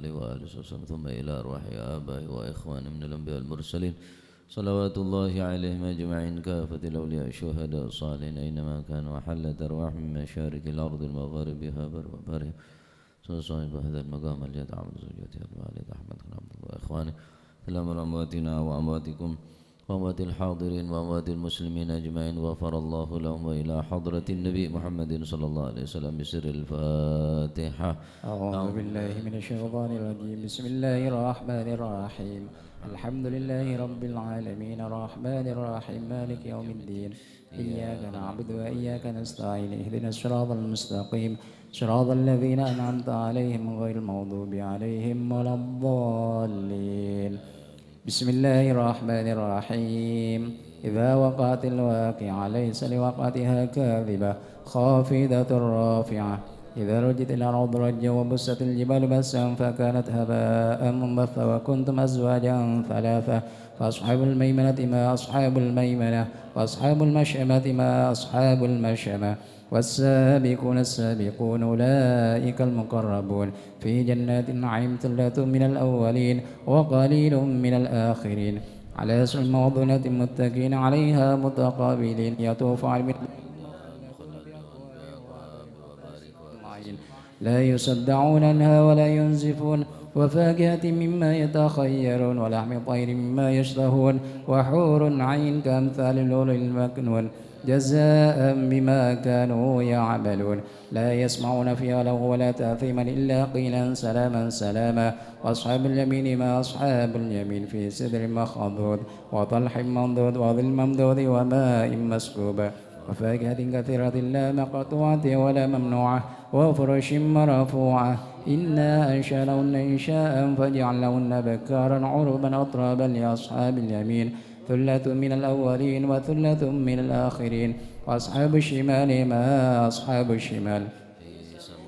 عليه وآله وسلم ثم إلى أرواح آبائه وإخوانه من الأنبياء المرسلين صلوات الله عليهم أجمعين كافة الأولياء الشهداء الصالحين أينما كانوا وحلت أرواح من مشارق الأرض المغاربها وبرها صاحب هذا المقام الجد عبد زوجته الوالد أحمد بن عبد الله وإخوانه سلام أمواتنا وأمواتكم وأموات الحاضرين وأموات المسلمين أجمعين غفر الله لهم وإلى حضرة النبي محمد صلى الله عليه وسلم بسر الفاتحة. أعوذ بالله من الشيطان الرجيم. بسم الله الرحمن الرحيم. الحمد لله رب العالمين الرحمن الرحيم مالك يوم الدين إياك نعبد وإياك نستعين اهدنا الصراط المستقيم صراط الذين أنعمت عليهم غير المغضوب عليهم ولا الضالين. بسم الله الرحمن الرحيم. إذا وقعت الواقعة ليس لوقعتها كاذبة خافضة رافعة إذا رجت الأرض رجا وبست الجبال بسا فكانت هباء منبثا وكنتم أزواجا ثلاثة فأصحاب الميمنة ما أصحاب الميمنة وأصحاب المشأمة ما أصحاب المشأمة والسابقون السابقون أولئك المقربون في جنات النعيم ثلة من الأولين وقليل من الآخرين على سرر موضونة متكئين عليها متقابلين يطوف عليهم لا يصدعون عنها ولا ينزفون وفاكهة مما يتخيرون ولحم طير مما يشتهون وحور عين كأمثال اللؤلؤ المكنون جزاء بما كانوا يعملون لا يسمعون فيها لغوا ولا تأثيما إلا قيلا سلاما سلاما وأصحاب اليمين ما أصحاب اليمين في سدر مخضود وطلح منضود وظل ممدود وماء مسكوب وفاكهة كثيرة لا مقطوعة ولا ممنوعة وفرش مرفوعة إنا أنشأنهن إنشاء فجعلنهن بكارا عربا أترابا لأصحاب اليمين ثلة من الأولين وثلة من الآخرين وأصحاب الشمال ما أصحاب الشمال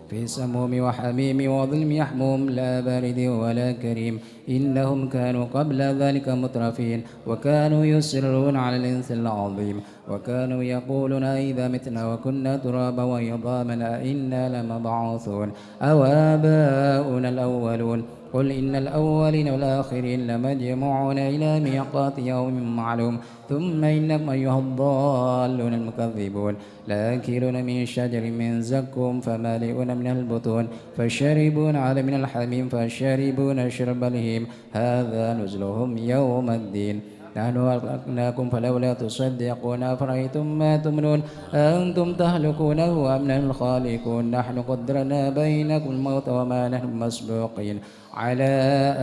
في سموم وحميم وظلم يحموم لا بارد ولا كريم إنهم كانوا قبل ذلك مترفين وكانوا يصرون على الإنس العظيم وكانوا يقولون إذا متنا وكنا ترابا وعظاما أئنا لمبعوثون أو آباؤنا الأولون قل إن الأولين والآخرين لمجموعون إلى ميقات يوم معلوم ثم إنكم أيها الضالون المكذبون لآكلون من شجر من زقوم فمالئون من البطون فشاربون على من الحميم فشاربون شرب الهيم هذا نزلهم يوم الدين نحن خلقناكم فلولا تصدقون أفرأيتم ما تمنون أنتم تهلكونه أم نحن الخالقون نحن قدرنا بينكم الموت وما نحن مسبوقين على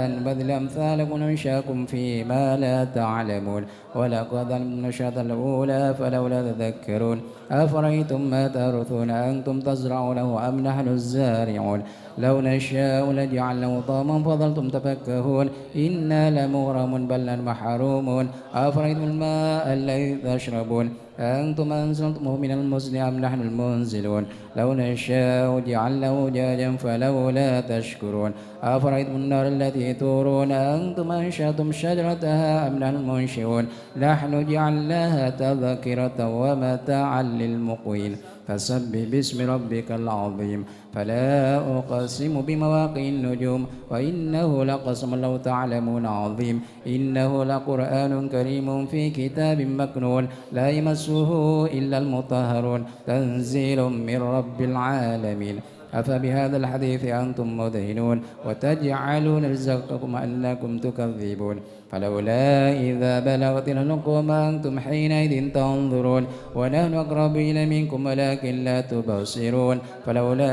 أن نبذل أمثالكم وننشأكم فيما لا تعلمون ولقد علمتم النشأة الأولى فلولا تذكرون أفرأيتم ما ترثون أنتم تزرعونه أم نحن الزارعون لو نشاء لجعلناه طاما فظلتم تفكهون إنا لمغرمون بل نحن محرومون أفرأيتم الماء الذي تشربون أنتم أنزلتموه من المزن أم نحن المنزلون لو نشاء جعلناه أجاجا فلولا تشكرون أفرأيتم النار التي تورون أنتم أنشأتم شجرتها أم نحن المنشئون نحن جعلناها تذكرة ومتاعا للمقوين فسبح باسم ربك العظيم فلا أقسم بمواقع النجوم وإنه لقسم لو تعلمون عظيم إنه لقرآن كريم في كتاب مكنون لا يمسه إلا المطهرون تنزيل من رب العالمين أفبهذا الحديث أنتم مدهنون وتجعلون رزقكم أنكم تكذبون فلولا إذا بلغت الحلقوم أنتم حينئذ تنظرون ونحن أقرب إليه منكم ولكن لا تبصرون فلولا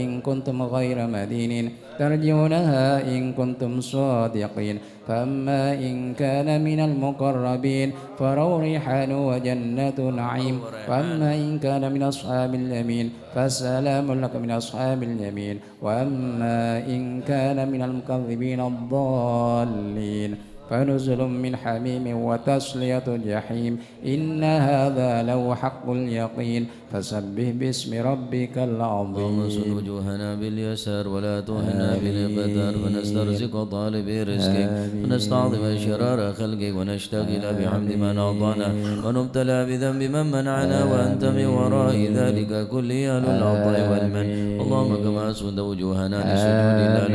إن كنتم غير مدينين ترجعونها إن كنتم صادقين فأما إن كان من المقربين فروح ريحان وجنة نعيم وأما إن كان من أصحاب اليمين فسلام لك من أصحاب اليمين وأما إن كان من المكذبين الضالين فنزل من حميم وتصلية جحيم إن هذا لو حق اليقين فسبح باسم ربك العظيم اللهم صل وجوهنا باليسار ولا تهنا بالاقتدار فنسترزق طالبي رزقك ونستعظم شرار خلقك ونشتغل بحمد من أعطانا ونبتلى بذنب من منعنا وأنت من وراء ذلك كل أهل العطاء والمن اللهم كما أسود وجوهنا لسجود الله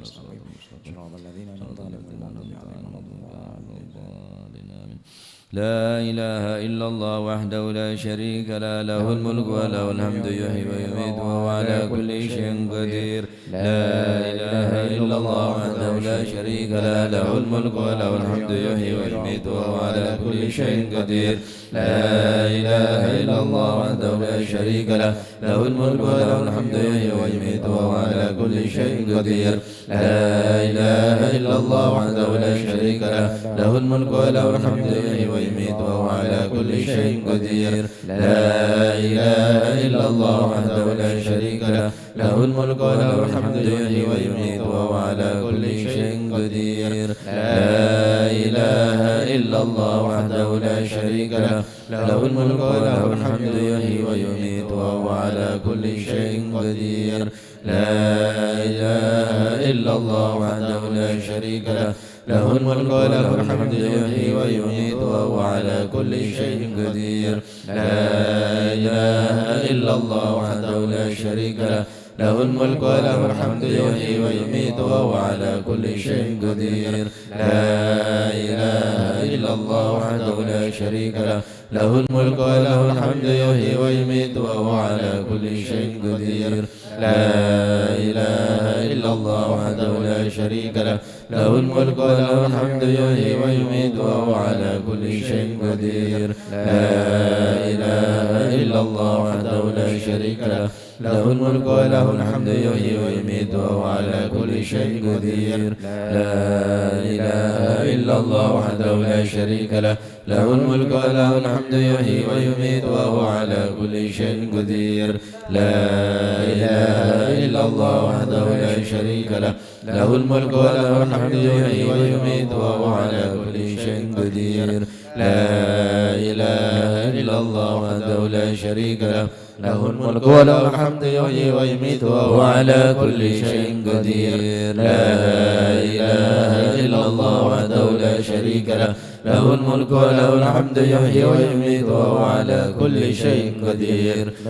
المستقيم صراط الذين أنعمت عليهم غير المغضوب عليهم ولا الضالين آمين. لا إله إلا الله وحده لا شريك له له الملك وله الحمد يحيي ويميت وهو على كل شيء قدير. لا إله إلا الله وحده لا شريك له له الملك وله الحمد يحيي ويميت وهو على كل شيء قدير. لا إله إلا الله وحده لا شريك له له الملك وله الحمد يحيي ويميت وهو على كل شيء قدير. لا إله إلا الله وحده لا شريك له له الملك وله الحمد يحيي ويميت وهو على كل شيء قدير. لا إله إلا الله وحده لا شريك له له الملك وله الحمد يحيي ويميت وهو على كل شيء قدير. لا إله إلا الله وحده لا شريك له له الملك وله الحمد يحيي ويميت وهو على كل شيء قدير. لا إله إلا الله وحده لا شريك له له الملك وله الحمد يحيي ويميت وهو على كل شيء قدير. لا إله إلا الله وحده لا شريك له له الملك وله الحمد يحيي ويميت وهو على كل شيء قدير. لا إله إلا الله وحده لا شريك له له الملك وله الحمد يحيي ويميت وهو على كل شيء قدير. لا إله إلا الله وحده لا شريك له له الملك وله الحمد يحيي ويميت وهو على كل شيء قدير. لا إله إلا الله وحده لا شريك له له الملك وله الحمد يحيي ويميت وهو على كل شيء قدير. لا إله إلا الله وحده لا شريك له له الملك وله الحمد يحيي ويميت وهو على كل شيء قدير. لا إله إلا الله وحده لا شريك له له الملك وله الحمد يحيي ويميت وهو على كل شيء قدير. لا إله إلا الله وحده لا شريك له له الملك وله الحمد يحيي ويميت وهو على كل شيء قدير. لا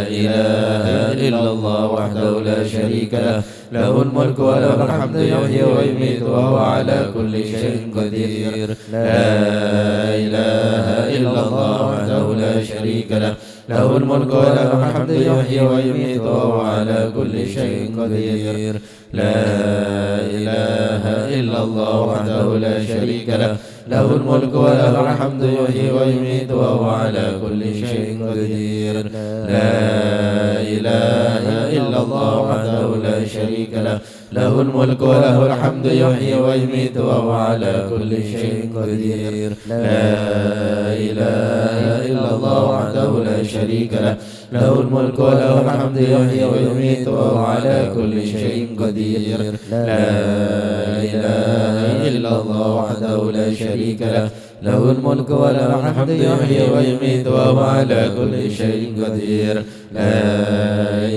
إله إلا الله وحده لا شريك له له الملك وله الحمد يحيي ويميت وهو على كل شيء قدير. لا إله إلا الله وحده لا شريك له له الملك وله الحمد يحيي ويميت وهو على كل شيء قدير. لا إله إلا الله وحده لا شريك له له الملك وله الحمد يحيي ويميت وهو على كل شيء قدير. لا إله إلا الله وحده لا شريك له له الملك وله الحمد يحيي ويميت وهو على كل شيء قدير. لا إله إلا الله وحده لا شريك له له الملك وله الحمد يحيي ويميت وهو على كل شيء قدير. لا إله إلا الله وحده لا شريك له له الملك وله الحمد يحيي ويميت وهو على كل شيء قدير. لا إله إلا الله وحده لا شريك له له الملك وله الحمد يحيي ويميت وهو على كل شيء قدير. لا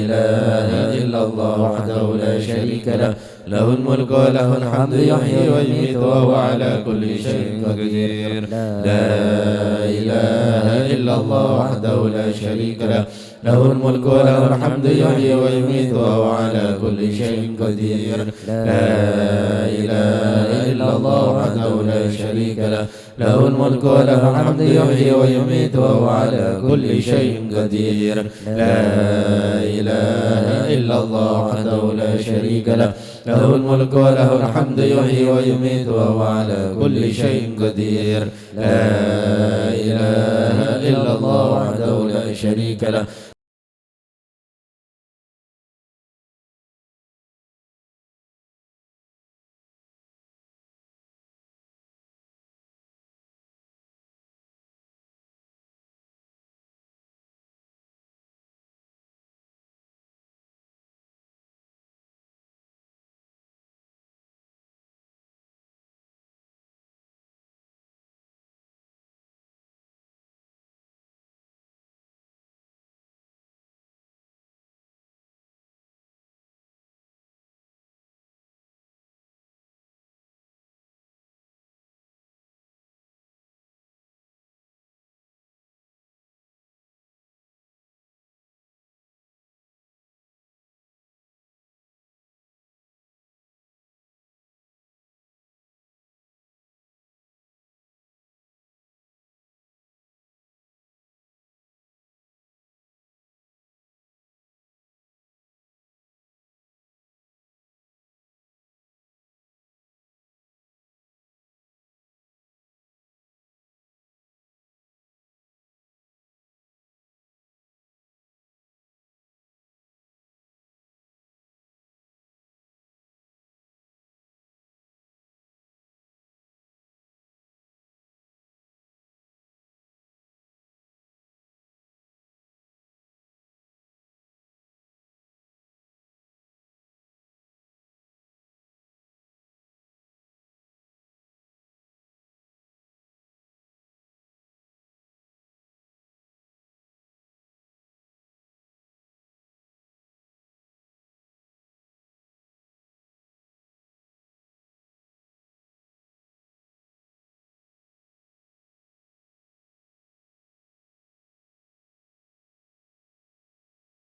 إله إلا الله وحده لا شريك له له الملك وله الحمد يحيي ويميت وهو على كل شيء قدير. لا إله إلا الله وحده لا شريك له له الملك وله الحمد يحيي ويميت وهو على كل شيء قدير. لا إله إلا الله وحده لا شريك له له الملك وله الحمد يحيي ويميت وهو على كل شيء قدير. لا إله إلا الله وحده لا شريك له له الملك وله الحمد يحيي ويميت وهو على كل شيء قدير. لا إله إلا الله وحده لا شريك له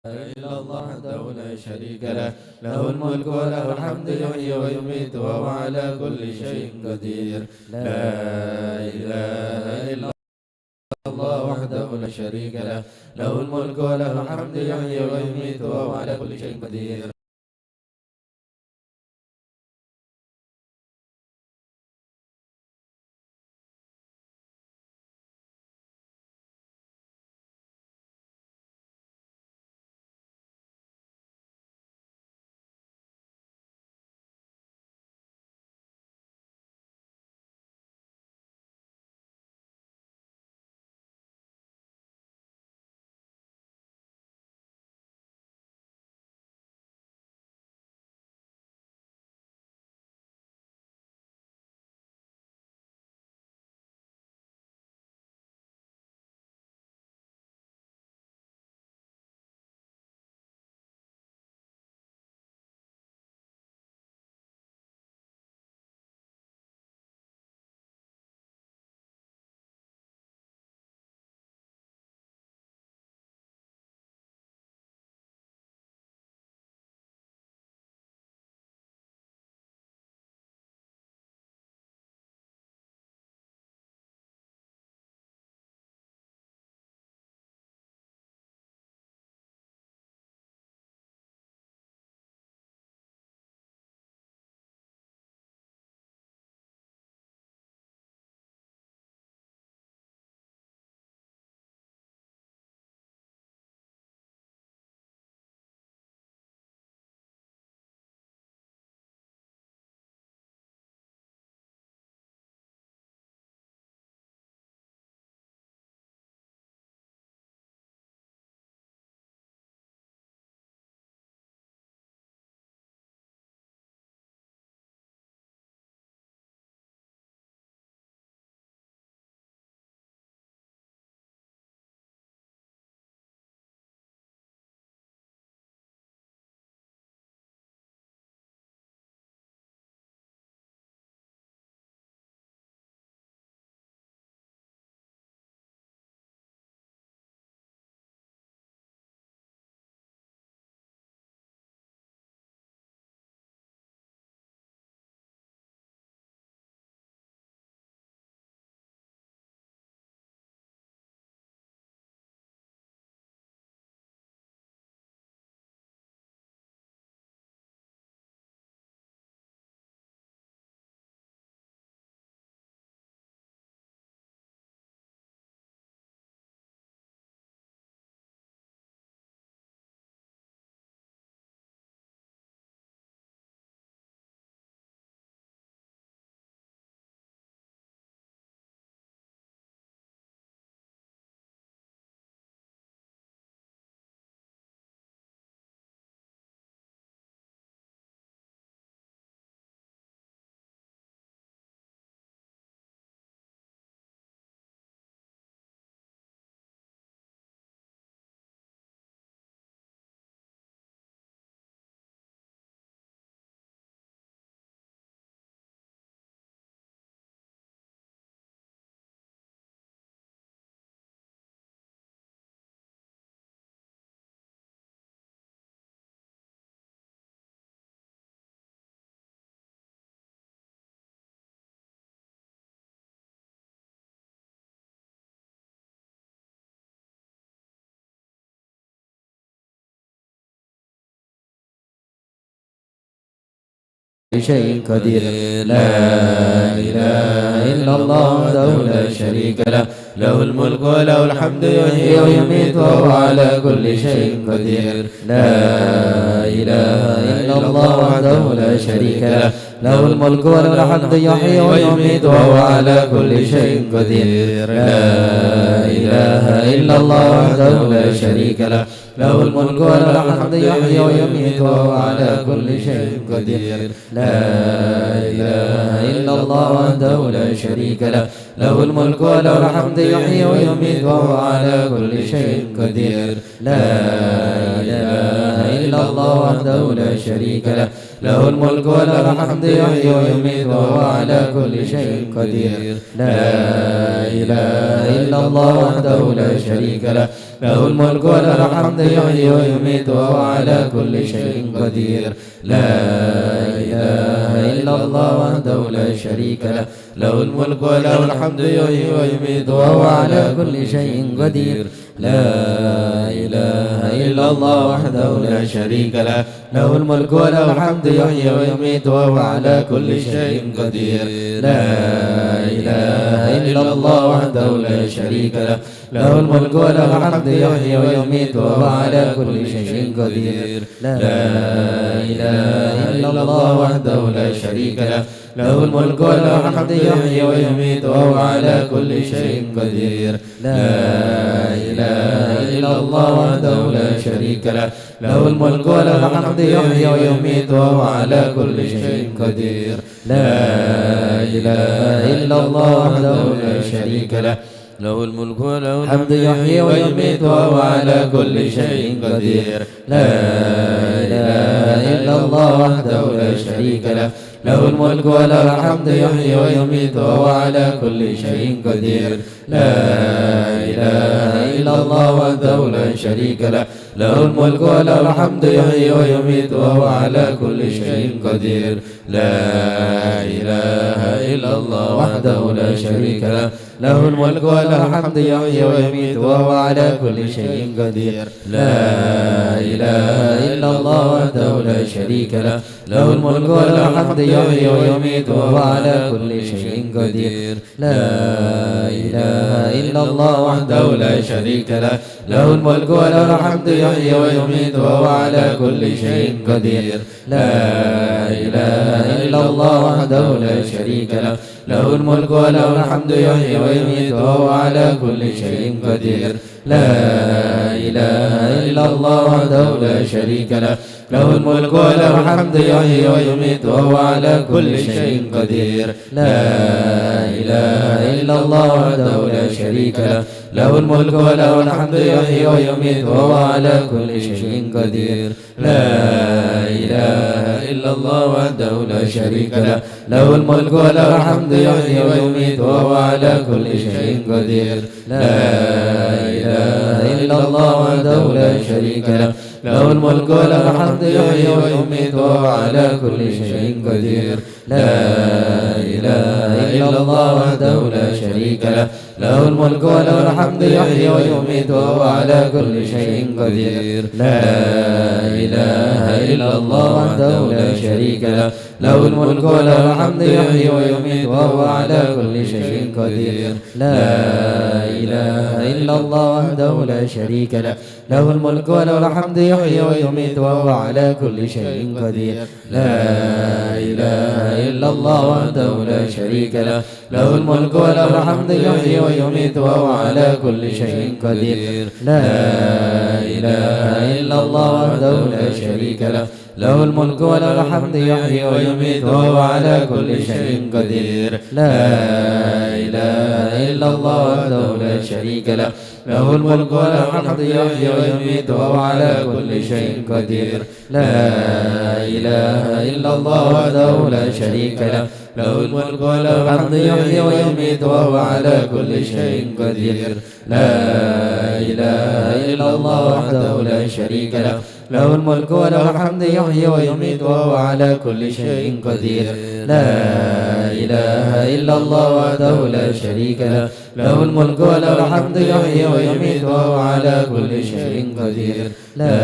إلا الله وحده لا شريك له له الملك وله الحمد يحيي ويميت وهو على كل شيء قدير لا إله إلا الله وحده لا شريك له له الملك وله الحمد يحيي ويميت وهو على كل شيء قدير شيء قدير لا إله إلا الله وحده لا شريك له له الملك وله الحمد يحيي ويميت وهو على كل شيء قدير لا إله إلا الله وحده لا شريك له له الملك وله الحمد يحيي ويميت وهو على كل شيء قدير لا إله إلا الله وحده لا شريك له له الملك وله الحمد يحيي ويميت وهو على كل شيء قدير لا إله إلا الله وحده لا شريك له له الملك وله الحمد يحيي ويميت وهو على كل شيء قدير لا إله إلا إلا الله وحده لا شريك له له الملك وله الحمد يحيي ويميت وهو على كل شيء قدير لا إله إلا الله وحده لا شريك له له الملك وله الحمد يحيي ويميت وهو على كل شيء قدير لا إله إلا الله وحده لا شريك له له الملك وله الحمد يحيي ويميت وهو على كل شيء قدير لا إله إلا الله وحده لا شريك له له الملك وله الحمد يحيي ويميت وهو على كل شيء قدير لا إله إلا الله وحده لا شريك له له الملك وله الحمد يحيي ويميت وهو على كل شيء قدير لا إله إلا الله وحده لا شريك له له الملك وله الحمد يحيي ويميت وهو على كل شيء قدير لا إله إلا الله وحده لا شريك له له الملك وله الحمد يحيي ويميت وهو على كل شيء قدير لا إله إلا الله وحده لا شريك له له الملك وله الحمد يحيي ويميت وهو على كل شيء قدير لا إله إلا الله وحده لا شريك له له الملك وله الحمد يحيي ويميت وهو على كل شيء قدير لا إله إلا الله وحده لا شريك له له الملك وله الحمد يحيي ويميت وهو على كل شيء قدير لا إله إلا الله وحده لا شريك له له الملك وله الحمد يحيي ويميت وهو على كل شيء قدير لا إله إلا الله وحده لا شريك له له الملك وله الحمد يحيي ويميت وهو على كل شيء قدير لا إله إلا الله وحده لا شريك له له الملك وله الحمد يحيي ويميت وهو على كل شيء قدير لا إله إلا الله وحده لا شريك له له الملك وله الحمد يحيي ويميت وهو على كل شيء قدير لا إله إلا الله وحده لا شريك له له الملك وله الحمد يحيي ويميت وهو على كل شيء قدير لا إله إلا الله وحده لا شريك له له الملك وله الحمد يحيي ويميت وهو على كل شيء قدير لا إله إلا الله وحده لا شريك له له الملك وله الحمد يحيي ويميت وهو على كل شيء قدير لا إله إلا الله وحده لا شريك له له الملك وله الحمد يحيي ويميت وهو على كل شيء قدير لا إله إلا الله وحده لا شريك له له الملك وله الحمد يحيي ويميت وهو على كل شيء قدير لا إله إلا الله وحده لا شريك له له الملك وله الحمد يحيي ويميت وهو على كل شيء قدير لا إله إلا الله وحده لا شريك له له الملك وله الحمد يحيي ويميت وهو على كل شيء قدير لا إله إلا الله وحده لا شريك له له الملك وله الحمد يحيي ويميت وهو على كل شيء قدير لا إله إلا الله وحده لا شريك له له الملك وله الحمد يحيي ويميت وهو على كل شيء قدير لا إله إلا الله وحده لا شريك له له الملك وله الحمد يحيي ويميت وهو على كل شيء قدير لا إله إلا الله وحده لا شريك له له الملك وله الحمد يحيي ويميت وهو على كل شيء قدير لا إله إلا الله وحده لا شريك له له الملك وله الحمد يحيي ويميت وهو على كل شيء قدير لا إله إلا الله وحده لا شريك له له الملك وله الحمد يحيي ويميت وهو على كل شيء قدير لا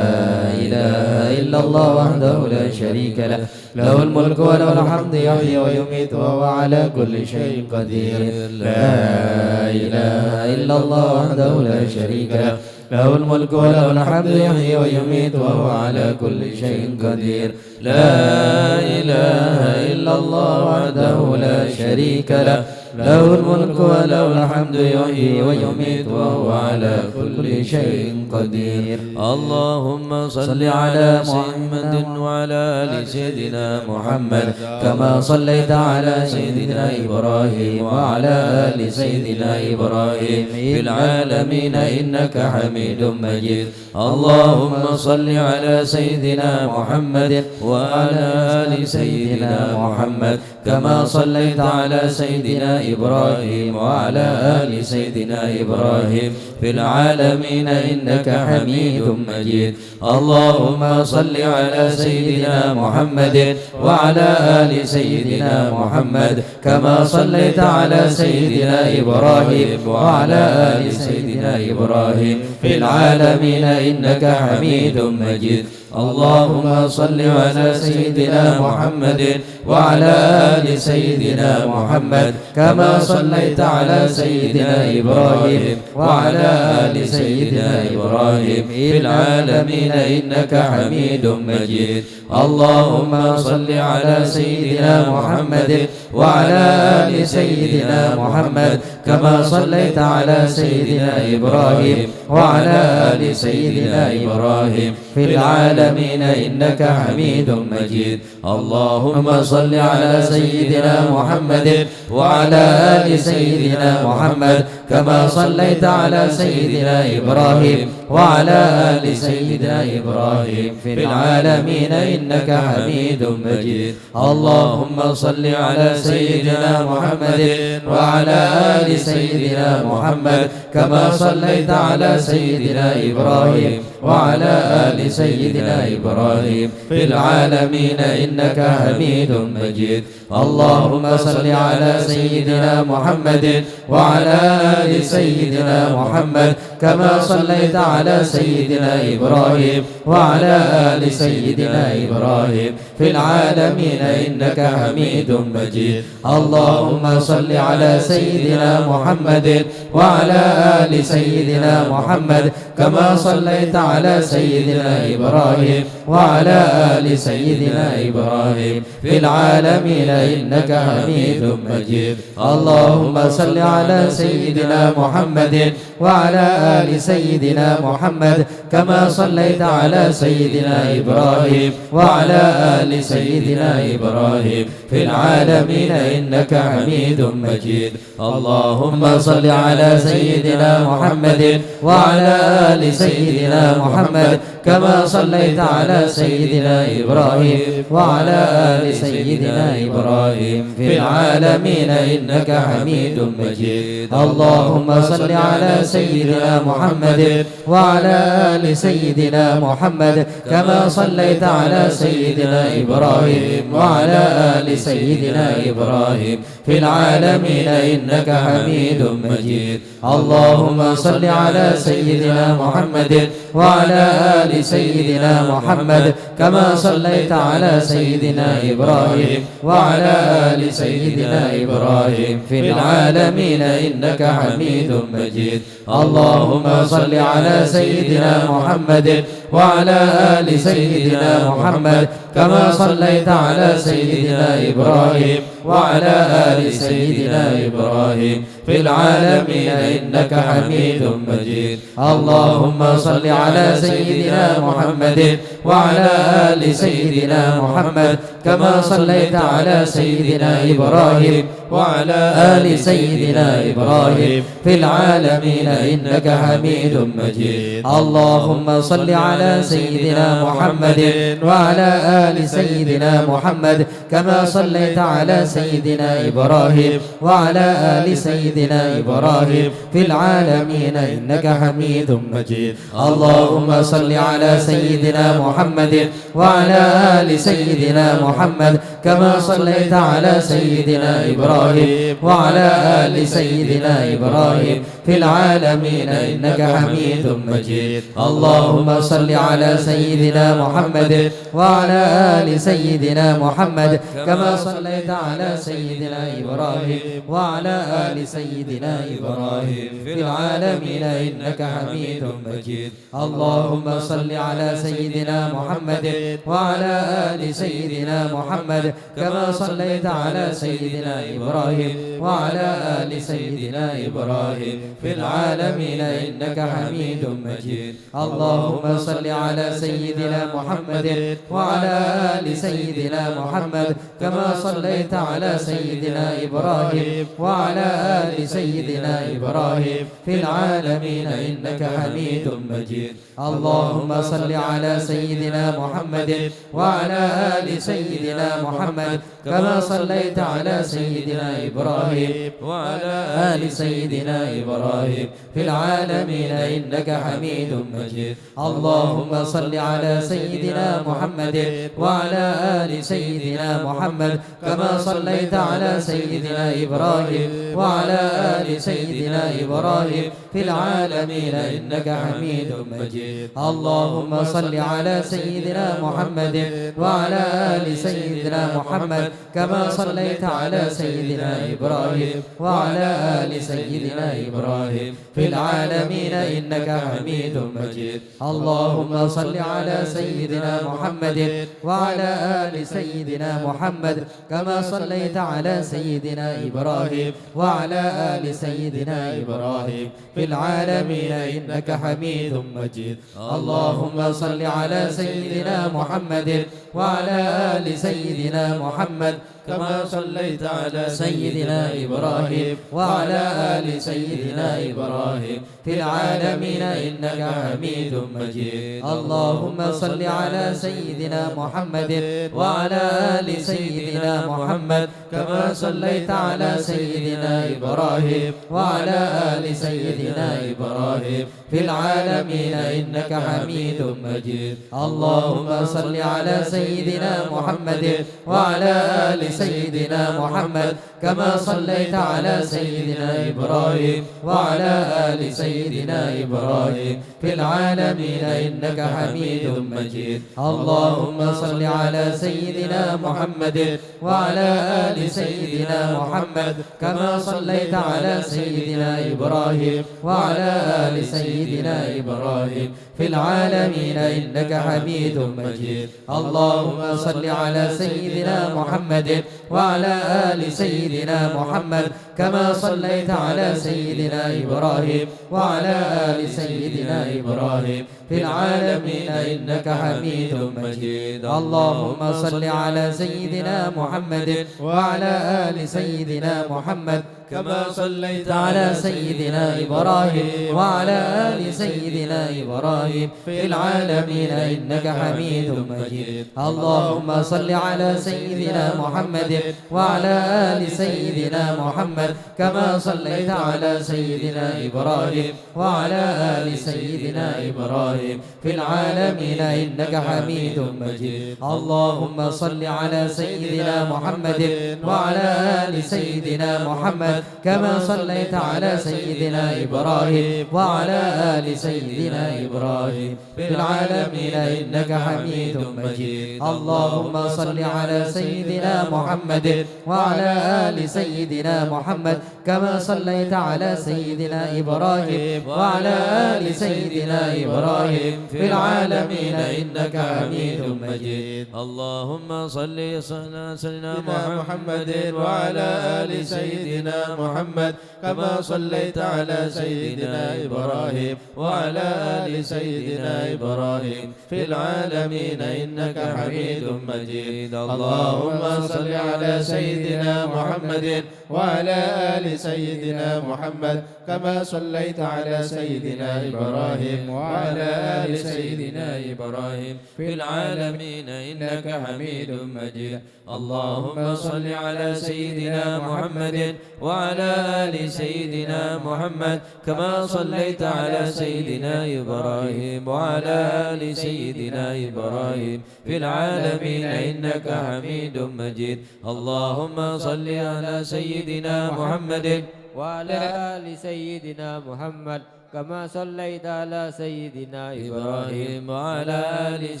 إله إلا الله وحده لا شريك له له الملك وله الحمد يحيي ويميت وهو على كل شيء قدير لا إله إلا الله وحده لا شريك له له الملك وله الحمد يحيي ويميت وهو على كل شيء قدير لا إله إلا الله وحده لا شريك له له الملك وله الحمد يحيي ويميت وهو على كل شيء قدير. اللهم صل على محمد وعلى آل سيدنا محمد كما صليت على سيدنا إبراهيم وعلى آل سيدنا إبراهيم في العالمين إنك حميد مجيد. اللهم صل على سيدنا محمد وعلى آل سيدنا محمد كما صليت على سيدنا إبراهيم وعلى آل سيدنا إبراهيم في العالمين إنك حميد مجيد. اللهم صل على سيدنا محمد وعلى آل سيدنا محمد كما صليت على سيدنا إبراهيم وعلى آل سيدنا إبراهيم في العالمين إنك حميد مجيد. اللهم صل على سيدنا محمد وعلى آل سيدنا محمد كما صليت على سيدنا إبراهيم وعلى آل سيدنا إبراهيم في العالمين إنك حميد مجيد. اللهم صل على سيدنا محمد وعلى آل سيدنا محمد كما صليت على سيدنا إبراهيم وعلى آل سيدنا إبراهيم في العالمين إنك حميد مجيد. اللهم صل على سيدنا محمد وعلى آل سيدنا محمد كما صليت على سيدنا إبراهيم وعلى آل سيدنا إبراهيم في العالمين إنك حميد مجيد. اللهم صل على سيدنا محمد وعلى آل سيدنا محمد كما صليت على سيدنا إبراهيم وعلى آل سيدنا إبراهيم في العالمين إنك حميد مجيد. اللهم صل على سيدنا محمد وعلى آل سيدنا محمد كما صليت على سيدنا إبراهيم وعلى آل سيدنا إبراهيم في العالمين إنك حميد مجيد. اللهم صل على سيدنا محمد وعلى آل سيدنا محمد كما صليت على سيدنا إبراهيم وعلى آل سيدنا إبراهيم في العالمين إنك حميد مجيد. اللهم صل على سيدنا محمد وعلى آل سيدنا محمد كما صليت على سيدنا إبراهيم وعلى آل سيدنا إبراهيم في العالمين إنك حميد مجيد. اللهم صل على سيدنا محمد وعلى آل سيدنا محمد كما صليت على سيدنا إبراهيم وعلى آل سيدنا إبراهيم في العالمين إنك حميد مجيد. اللهم صل على سيدنا محمد وعلى آل سيدنا محمد كما صليت على سيدنا إبراهيم وعلى آل سيدنا إبراهيم في العالمين إنك حميد مجيد. اللهم صل على سيدنا محمد وعلى آل سيدنا محمد كما صليت على سيدنا إبراهيم وعلى آل سيدنا إبراهيم في العالمين إنك حميد مجيد. اللهم صل على سيدنا محمد وعلى آل سيدنا محمد كما صليت على سيدنا إبراهيم وعلى آل سيدنا إبراهيم في العالمين إنك حميد مجيد. اللهم صل على سيدنا محمد وعلى آل سيدنا محمد كما صليت على سيدنا إبراهيم وعلى آل سيدنا إبراهيم في العالمين إنك حميد مجيد. اللهم صل على سيدنا محمد وعلى آل سيدنا محمد كما صليت على سيدنا إبراهيم وعلى آل سيدنا إبراهيم في العالمين إنك حميد مجيد. اللهم صل على سيدنا محمد وعلى آل سيدنا محمد كما صليت على سيدنا إبراهيم وعلى آل سيدنا إبراهيم في العالمين إنك حميد مجيد. اللهم صل صل على سيدنا محمد وعلى آل سيدنا محمد كما صليت على سيدنا إبراهيم وعلى آل سيدنا إبراهيم في العالمين إنك حميد مجيد. اللهم صل على سيدنا محمد وعلى آل سيدنا محمد كما صليت على سيدنا إبراهيم وعلى آل سيدنا إبراهيم في العالمين إنك حميد مجيد. اللهم صل على سيدنا محمد وعلى آل سيدنا محمد كما صليت على سيدنا إبراهيم وعلى آل سيدنا إبراهيم في العالمين إنك حميد مجيد. اللهم صل على سيدنا محمد وعلى آل سيدنا محمد كما صليت على سيدنا إبراهيم وعلى آل سيدنا إبراهيم في العالمين إنك حميد مجيد. اللهم صل على سيدنا محمد وعلى آل سيدنا محمد كما صليت على سيدنا إبراهيم وعلى آل سيدنا إبراهيم في العالمين إنك حميد مجيد. اللهم صل على سيدنا محمد وعلى آل سيدنا محمد كما صليت على سيدنا إبراهيم وعلى آل سيدنا إبراهيم في العالمين إنك حميد مجيد. اللهم صل على سيدنا محمد وعلى آل سيدنا محمد كما صليت على سيدنا إبراهيم وعلى آل سيدنا إبراهيم في العالمين إنك حميد مجيد. اللهم صل على سيدنا محمد وعلى آل سيدنا محمد كما صليت على سيدنا إبراهيم وعلى آل سيدنا إبراهيم في العالمين إنك حميد مجيد. اللهم صل على سيدنا محمد وعلى آل سيدنا محمد كما صليت على سيدنا إبراهيم وعلى آل سيدنا إبراهيم في العالمين إنك حميد مجيد. اللهم صل على سيدنا محمد وعلى آل سيدنا محمد كما صليت على سيدنا إبراهيم وعلى آل سيدنا إبراهيم في العالمين إنك حميد مجيد. اللهم صل على سيدنا محمد وعلى آل سيدنا محمد كما صليت على سيدنا إبراهيم وعلى آل سيدنا إبراهيم في العالمين إنك حميد مجيد. اللهم صل على سيدنا محمد وعلى آل سيدنا محمد كما صليت على سيدنا إبراهيم وعلى آل سيدنا إبراهيم في العالمين إنك حميد مجيد. اللهم صل على سيدنا محمد وعلى آل سيدنا محمد كما صليت على سيدنا إبراهيم وعلى آل سيدنا إبراهيم في العالمين إنك حميد مجيد. اللهم صل على سيدنا محمد وعلى آل سيدنا محمد كما صليت على سيدنا إبراهيم وعلى آل سيدنا إبراهيم في العالمين إنك حميد مجيد. اللهم صل على سيدنا محمد وعلى آل سيدنا محمد كما صليت على سيدنا إبراهيم وعلى آل سيدنا إبراهيم في العالمين إنك حميد مجيد. اللهم صل على سيدنا محمد وعلى آل سيدنا محمد كما صليت على سيدنا إبراهيم وعلى آل سيدنا إبراهيم في العالمين إنك حميد مجيد. اللهم صل على سيدنا محمد وعلى آل سيدنا محمد كما صليت على سيدنا إبراهيم وعلى آل سيدنا إبراهيم في العالمين إنك حميد مجيد. اللهم صل على سيدنا محمد وعلى آل سيدنا محمد كما صليت على سيدنا إبراهيم وعلى آل سيدنا إبراهيم في العالمين إنك حميد مجيد. اللهم صل على سيدنا محمد وعلى آل سيدنا محمد كما صليت على سيدنا إبراهيم وعلى آل سيدنا إبراهيم في العالمين إنك حميد مجيد. اللهم صل على سيدنا محمد وعلى آل سيدنا محمد كما صليت على سيدنا إبراهيم وعلى آل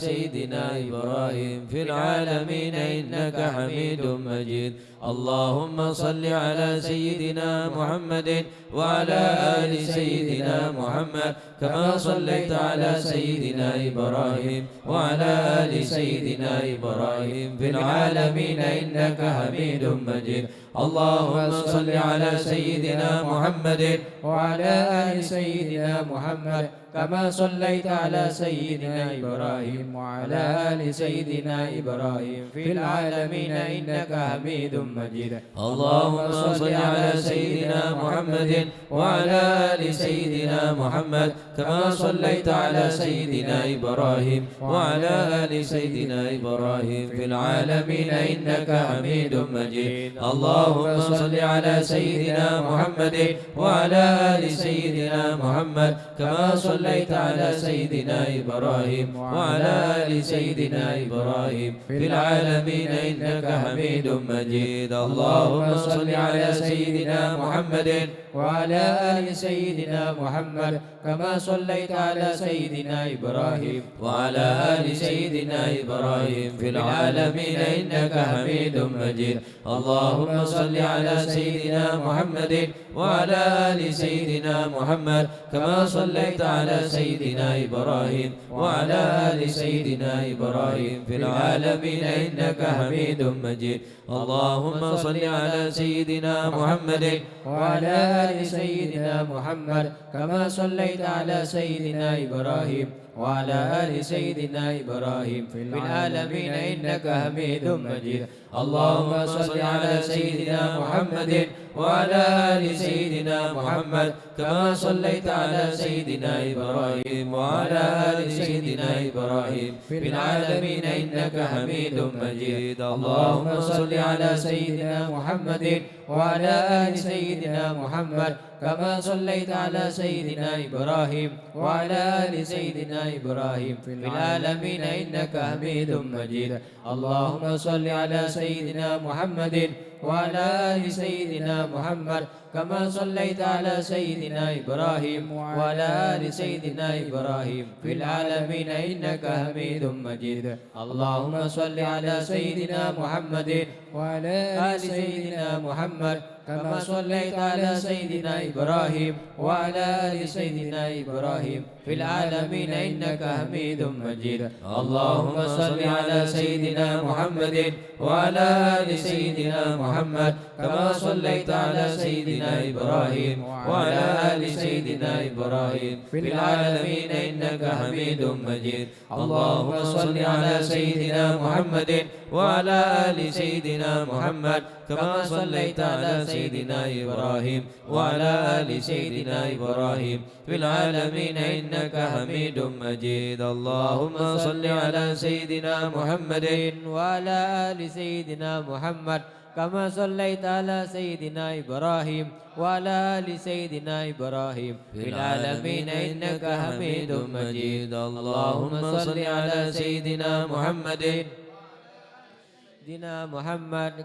سيدنا إبراهيم في العالمين إنك حميد مجيد. اللهم صل على سيدنا محمد وعلى آل سيدنا محمد كما صليت على سيدنا إبراهيم وعلى آل سيدنا إبراهيم في العالمين إنك حميد مجيد. اللهم صل على سيدنا محمد وعلى آل سيدنا محمد كما صليت على سيدنا إبراهيم وعلى آل سيدنا إبراهيم في العالمين إنك حميد مجيد. اللهم صل على سيدنا محمد وعلى آل سيدنا محمد كما صليت على سيدنا إبراهيم وعلى آل سيدنا إبراهيم في العالمين إنك حميد مجيد. اللهم صل على سيدنا محمد وعلى آل سيدنا محمد كما صليت على سيدنا إبراهيم وعلى آل سيدنا إبراهيم في العالمين إنك حميد مجيد. اللهم صل على سيدنا محمد وعلى آل سيدنا محمد كما صليت على سيدنا إبراهيم وعلى آل سيدنا إبراهيم في العالمين إنك حميد مجيد. اللهم صل على سيدنا محمد وعلى آل سيدنا محمد كما صليت على سيدنا إبراهيم وعلى آل سيدنا إبراهيم في العالمين إنك حميد مجيد. اللهم صل على سيدنا محمد وعلى آل سيدنا محمد كما صليت على سيدنا إبراهيم وعلى آل سيدنا إبراهيم في العالمين إنك حميد مجيد. اللهم صل على سيدنا محمد وعلى آل سيدنا محمد كما صليت على سيدنا إبراهيم وعلى آل سيدنا إبراهيم في العالمين إنك حميد مجيد. اللهم صل على سيدنا محمد وعلى آل سيدنا محمد كما صليت على سيدنا إبراهيم وعلى آل سيدنا إبراهيم في العالمين إنك حميد مجيد. اللهم صل على سيدنا محمد وعلى آل سيدنا محمد كما صليت على سيدنا إبراهيم وعلى آل سيدنا إبراهيم في العالمين إنك حميد مجيد. اللهم صل على سيدنا محمد وعلى آل سيدنا محمد كما صليت على سيدنا إبراهيم وعلى آل سيدنا إبراهيم في العالمين إنك حميد مجيد. اللهم صل على سيدنا محمد وعلى آل سيدنا محمد كما صليت على سيدنا إبراهيم وعلى آل سيدنا إبراهيم في العالمين إنك حميد مجيد. اللهم صل على سيدنا محمد وعلى آل سيدنا محمد كما صليت على سيدنا إبراهيم وعلى آل سيدنا إبراهيم في العالمين إنك حميد مجيد. اللهم صل على سيدنا محمد وعلى آل سيدنا محمد كما صليت على سيدنا إبراهيم وعلى آل سيدنا إبراهيم في العالمين إنك حميد مجيد. اللهم صل على سيدنا محمد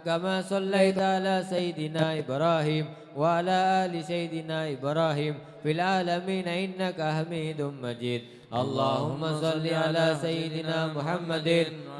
كما صليت على سيدنا إبراهيم وعلى آل سيدنا إبراهيم في العالمين إنك حميد مجيد. اللهم صل على سيدنا محمد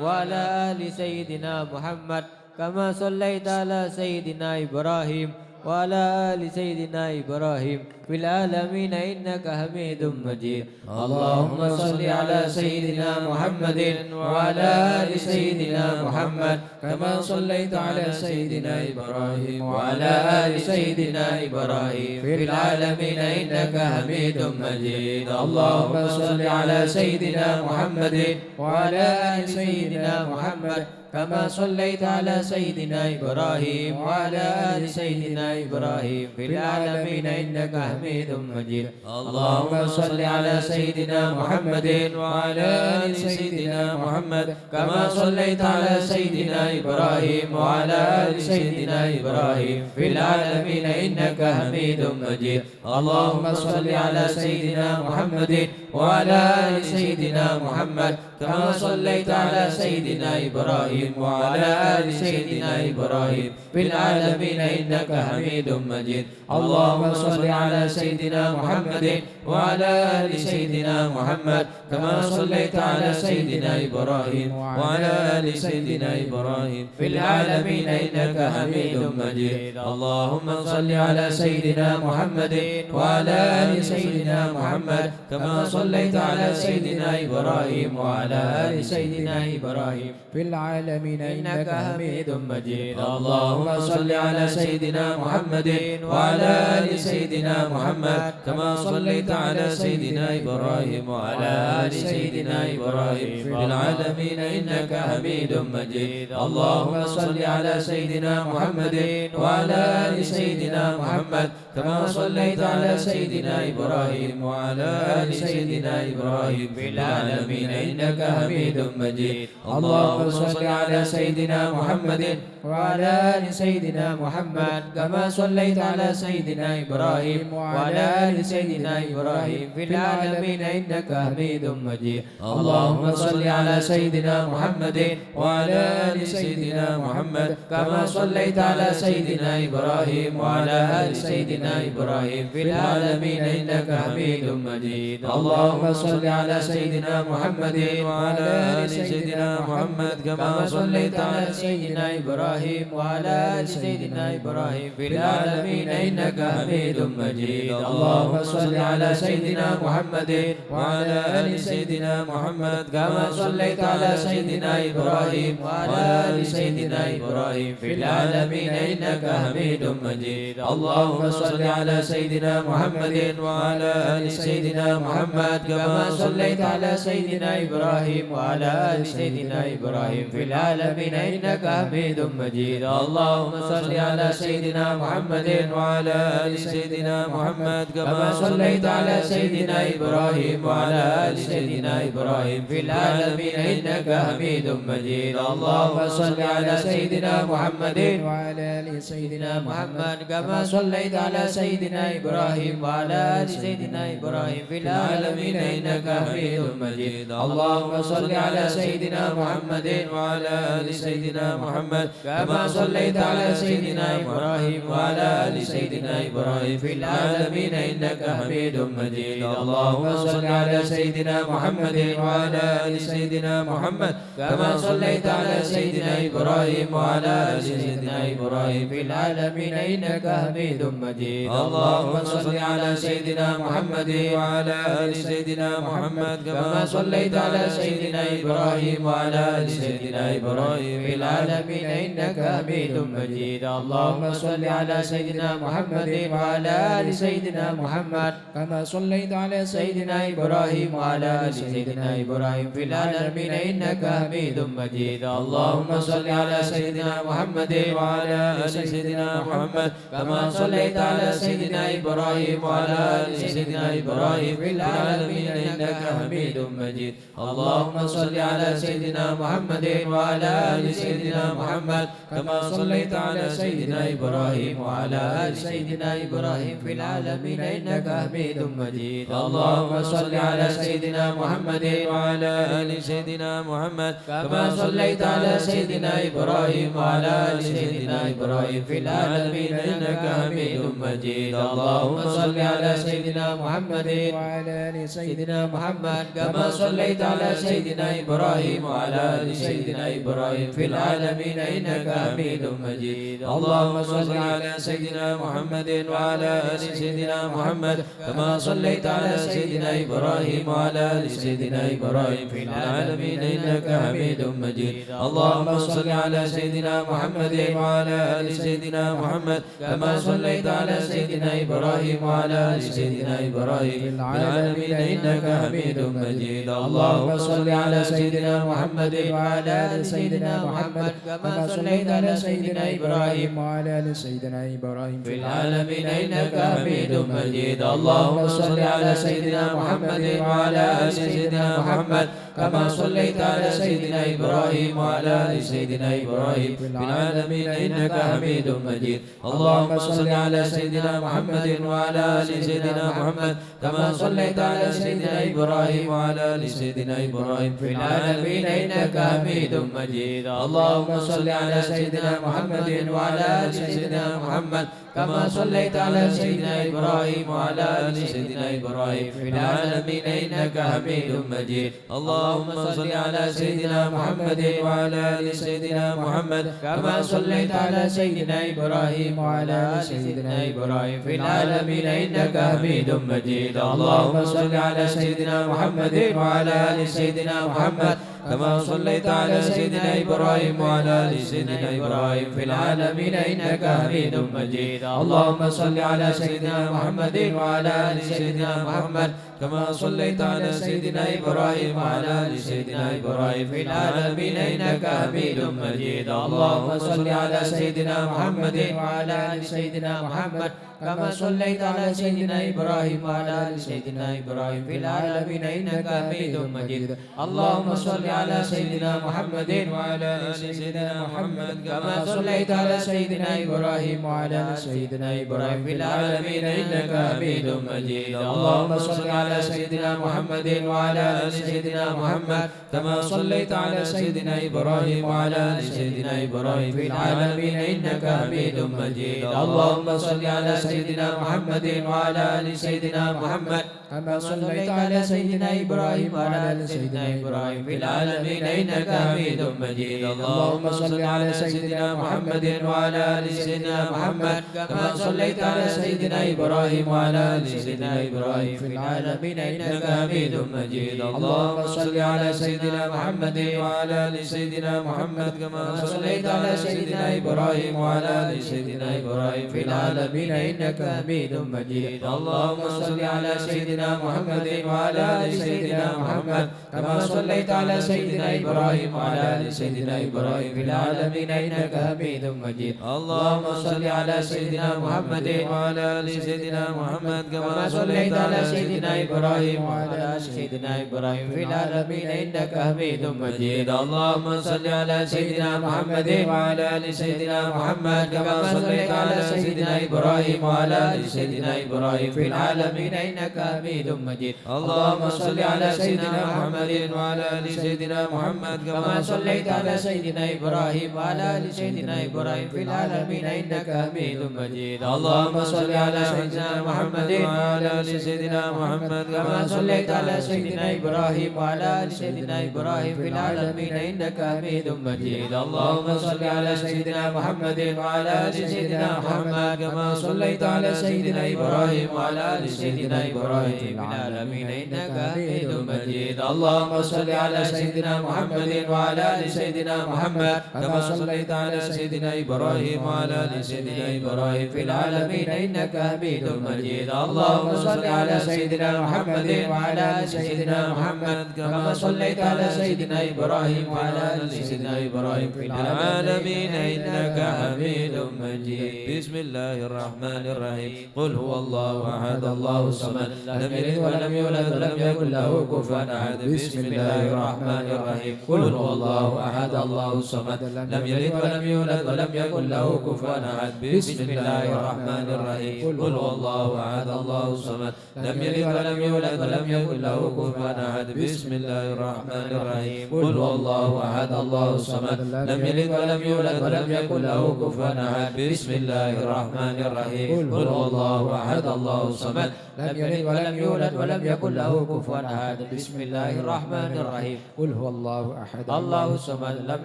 وعلى آل سيدنا محمد كما صليت على سيدنا إبراهيم وعلى آل سيدنا إبراهيم في العالمين إنك حميد مجيد. اللهم صل على سيدنا محمد وعلى آل سيدنا محمد كما صليت على سيدنا إبراهيم وعلى آل سيدنا إبراهيم في العالمين إنك حميد مجيد. اللهم صل على سيدنا محمد وعلى آل سيدنا محمد كما صليت على سيدنا إبراهيم وعلى آل سيدنا إبراهيم في العالمين إنك حميد مجيد. اللهم صل على سيدنا محمد وعلى آل سيدنا محمد كما صليت على سيدنا إبراهيم وعلى آل سيدنا إبراهيم في العالمين إنك حميد مجيد. اللهم صل على سيدنا محمد وعلى آل سيدنا محمد كما صليت على سيدنا إبراهيم إبراهيم وعلى آل سيدنا إبراهيم في العالمين إنك حميد مجيد. اللهم صل على سيدنا محمد وعلى آل سيدنا محمد كما صليت على سيدنا إبراهيم وعلى آل سيدنا إبراهيم في العالمين إنك حميد مجيد. اللهم صل على سيدنا محمد وعلى آل سيدنا محمد كما صليت على سيدنا إبراهيم وعلى آل سيدنا إبراهيم في العالمين إنك حميد مجيد. اللهم صل على سيدنا محمد وعلى آل سيدنا محمد كما صليت على سيدنا إبراهيم وعلى آل سيدنا إبراهيم في العالمين إنك حميد مجيد. اللهم صل على سيدنا محمد وعلى آل سيدنا محمد كما صليت على سيدنا إبراهيم وعلى آل سيدنا إبراهيم في العالمين إنك حميد مجيد. اللهم صل على سيدنا محمد وعلى آل سيدنا محمد كما صليت على سيدنا إبراهيم وعلى آل سيدنا إبراهيم في العالمين إنك حميد مجيد. اللهم صل على سيدنا محمد وعلى آل سيدنا محمد كما صليت على سيدنا إبراهيم وعلى آل سيدنا إبراهيم في العالمين إنك حميد مجيد. اللهم صل على سيدنا محمد وعلى آل سيدنا محمد كما صليت على سيدنا إبراهيم وعلى آل سيدنا إبراهيم في العالمين إنك حميد مجيد. اللهم صل على سيدنا محمد وعلى آل سيدنا محمد كما صليت على سيدنا إبراهيم وعلى آل سيدنا إبراهيم في العالمين إنك حميد مجيد. اللهم صل على سيدنا محمد وعلى آل سيدنا محمد كما صليت على سيدنا إبراهيم وعلى آل سيدنا إبراهيم في العالمين إنك حميد مجيد. اللهم صل على سيدنا محمد وعلى آل سيدنا محمد كما صليت على سيدنا إبراهيم وعلى آل سيدنا إبراهيم في العالمين إنك حميد مجيد. اللهم صل على سيدنا محمد وعلى آل سيدنا محمد كما صليت على سيدنا إبراهيم وعلى آل سيدنا إبراهيم في العالمين إنك حميد مجيد. اللهم صل على سيدنا محمد وعلى آل سيدنا محمد كما صليت على سيدنا إبراهيم وعلى آل سيدنا إبراهيم في العالمين إنك حميد مجيد. اللهم صل على سيدنا محمد وعلى آل سيدنا محمد كما صليت على سيدنا إبراهيم وعلى آل سيدنا إبراهيم في العالمين إنك حميد مجيد. اللهم صل على سيدنا محمد وعلى آل سيدنا محمد كما صليت على سيدنا إبراهيم وعلى آل سيدنا إبراهيم في العالمين إنك حميد مجيد. اللهم صل على سيدنا محمد وعلى آل سيدنا محمد كما صليت على سيدنا إبراهيم وعلى آل سيدنا إبراهيم في العالمين إنك حميد مجيد. اللهم صل على سيدنا محمد وعلى آل سيدنا محمد كما صليت على سيدنا إبراهيم وعلى آل سيدنا إبراهيم في العالمين إنك حميد مجيد. اللهم صل على سيدنا محمد وعلى آل سيدنا محمد كما صليت على سيدنا إبراهيم وعلى آل سيدنا إبراهيم في العالمين إنك حميد مجيد. اللهم صل على سيدنا محمد وعلى آل سيدنا محمد كما صليت على سيدنا إبراهيم وعلى آل سيدنا إبراهيم في العالمين إنك حميد مجيد. اللهم صل على سيدنا محمد وعلى آل سيدنا محمد كما صليت على سيدنا إبراهيم وعلى آل سيدنا إبراهيم في العالمين إنك حميد مجيد. اللهم صل على سيدنا محمد وعلى آل سيدنا محمد كما صليت على سيدنا إبراهيم وعلى آل سيدنا إبراهيم في العالمين إنك حميد مجيد. اللهم صل على سيدنا محمد وعلى آل سيدنا محمد كما صليت على سيدنا إبراهيم وعلى آل سيدنا إبراهيم في العالمين إنك حميد مجيد. اللهم صل على سيدنا محمد وعلى آل سيدنا محمد كما صليت على سيدنا إبراهيم وعلى آل سيدنا إبراهيم في العالمين إنك حميد مجيد. اللهم صل على سيدنا محمد وعلى آل سيدنا محمد كما صليت على سيدنا إبراهيم وعلى آل سيدنا إبراهيم في العالمين إنك حميد مجيد. اللهم صل على سيدنا محمد وعلى آل سيدنا محمد كما صليت على سيدنا إبراهيم وعلى آل سيدنا إبراهيم في العالمين إنك حميد مجيد. اللهم صل على سيدنا محمد وعلى آل سيدنا محمد كما صليت على سيدنا إبراهيم وعلى آل سيدنا إبراهيم في العالمين إنك حميد مجيد. اللهم صل على سيدنا محمد وعلى آل سيدنا محمد كما صليت على سيدنا إبراهيم وعلى آل سيدنا إبراهيم في العالمين إنك حميد مجيد. اللهم صل على سيدنا محمد وعلى آل سيدنا محمد كما صليت على سيدنا إبراهيم وعلى آل سيدنا إبراهيم في العالمين إنك حميد مجيد. اللهم صل على سيدنا محمد وعلى آل سيدنا محمد كما صليت على سيدنا إبراهيم وعلى آل سيدنا إبراهيم في العالمين إنك حميد مجيد. اللهم صل على سيدنا محمد وعلى آل سيدنا محمد كما صليت على سيدنا إبراهيم وعلى آل سيدنا إبراهيم في العالمين إنك حميد مجيد. اللهم صل على سيدنا محمد وعلى آل سيدنا محمد كما صليت على سيدنا إبراهيم وعلى آل سيدنا إبراهيم في العالمين إنك حميد مجيد. اللهم صل على سيدنا محمد وعلى آل سيدنا محمد كما صليت على سيدنا إبراهيم وعلى آل سيدنا إبراهيم في العالمين إنك حميد مجيد. اللهم صل على سيدنا محمد وعلى آل سيدنا محمد كما صليت على سيدنا إبراهيم وعلى آل سيدنا إبراهيم في العالمين إنك حميد مجيد. اللهم صل على سيدنا محمد وعلى آل سيدنا محمد كما صليت على سيدنا إبراهيم وعلى آل سيدنا إبراهيم في العالمين إنك حميد مجيد. اللهم صل على سيدنا محمد وعلى آل سيدنا محمد كما صليت على سيدنا إبراهيم وعلى آل سيدنا إبراهيم في العالمين إنك حميد مجيد. اللهم صل على سيدنا محمد وعلى آل سيدنا محمد كما صليت على سيدنا إبراهيم وعلى آل سيدنا إبراهيم في العالمين إنك حميد مجيد. اللهم صل على سيدنا محمد وعلى آل سيدنا محمد كما صليت على سيدنا إبراهيم وعلى آل سيدنا إبراهيم في العالمين إنك حميد مجيد. اللهم صل على سيدنا محمد وعلى آل سيدنا محمد كما صليت على سيدنا إبراهيم وعلى آل سيدنا إبراهيم في العالمين إنك حميد مجيد. اللهم صل على سيدنا محمد وعلى آل سيدنا محمد كما صليت على سيدنا إبراهيم وعلى آل سيدنا إبراهيم في العالمين إنك حميد مجيد. اللهم صل على سيدنا محمد وعلى آل سيدنا محمد كما صليت على سيدنا إبراهيم وعلى آل سيدنا إبراهيم في العالمين إنك حميد مجيد. اللهم صل على سيدنا محمد وعلى آل سيدنا محمد كما صليت على سيدنا إبراهيم وعلى آل سيدنا إبراهيم في العالمين إنك حميد مجيد. اللهم صل على سيدنا محمد وعلى آل سيدنا محمد كما صليت على سيدنا إبراهيم وعلى آل سيدنا إبراهيم في العالمين إنك حميد مجيد. اللهم صل على سيدنا محمد وعلى آل سيدنا محمد كما صليت على سيدنا إبراهيم وعلى آل سيدنا إبراهيم في العالمين إنك حميد مجيد. بسم الله الرحمن الرحيم. قل هو الله أحد الله الصمد لم يلد ولم يولد ولم يكن له كفوا أحد. بسم الله الرحمن الرحيم. قل هو الله أحد الله الصمد لم يلد ولم يولد ولم يكن له كفوا أحد. بسم الله الرحمن الرحيم. قل هو الله أحد الله الصمد لم يلد ولم يولد ولم يكن له كفوا أحد. بسم الله الرحمن الرحيم. قل هو الله أحد الله الصمد لم يلد ولم يولد ولم يكن له كفوا أحد. بسم الله الرحمن الرحيم. قل هو الله أحد الله الصمد لم يلد ولم يولد ولم يكن له كفوا أحد. بسم الله الرحمن الرحيم. قل هو الله أحد الله الصمد لم